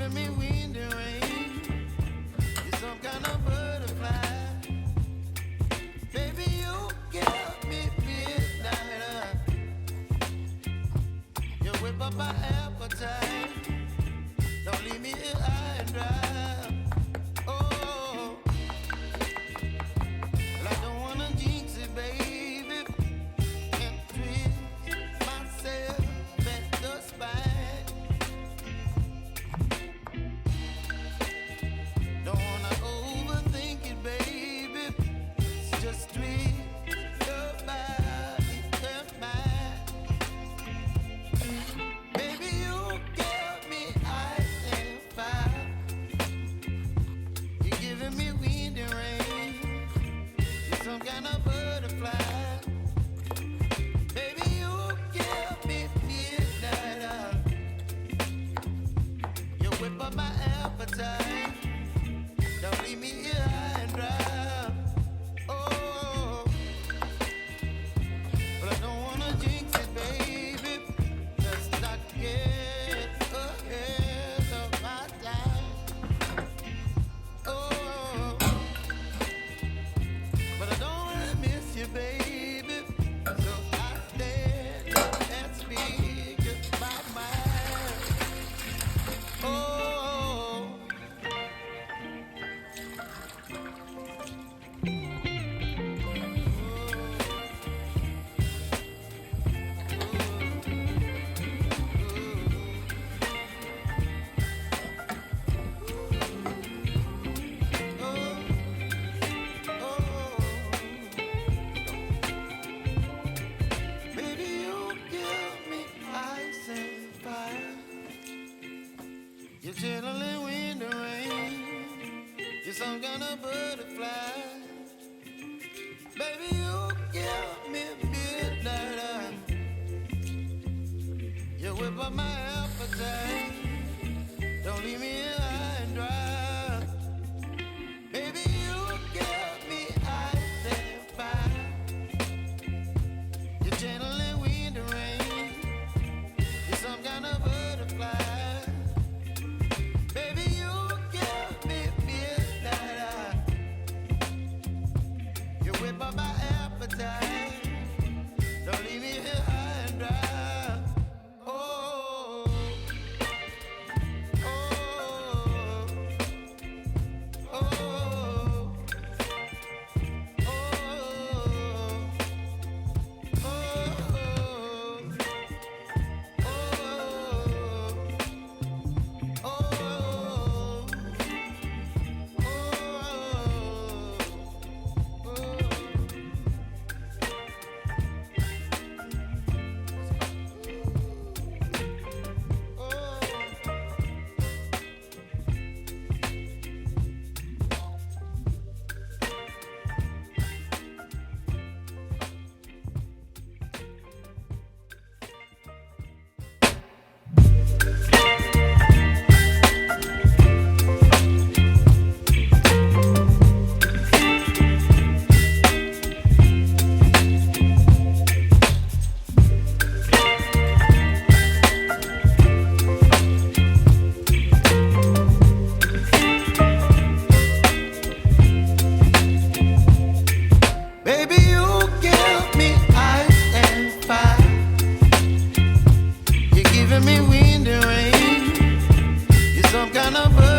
giving me wind and rain. You're some kind of butterfly. Baby, you give me midnight. You whip up my appetite. Don't leave me here high and dry. Oh, well, I don't wanna jinx it, baby, and twist myself at the spine. Don't wanna overthink it, baby. It's just twist your body and mine. Baby, you give me ice and fire. You're giving me wind and rain. You're some kind of butterfly. Baby, you give me midnight. You whip up my appetite. Don't leave me here high and dry. Oh, but I don't wanna jinx it, baby. Let's not get ahead of my time. Oh, but I don't wanna miss you, baby. So I stand up and speak my mind. Oh. Baby, you give me ice and fire. You're chilling wind and rain. You're some kind of butterfly. Baby, you give me midnight. You whip up my appetite. Don't leave me here high and dry. Baby, you give me ice and fire. You're channeling wind and rain. You're some kind of butterfly. Baby, you give me midnight. You whip up my appetite. Don't leave me here high and dry. Oh, oh, oh, oh, baby, you give me ice and fire. You're giving me wind and rain. You're some kind of bird.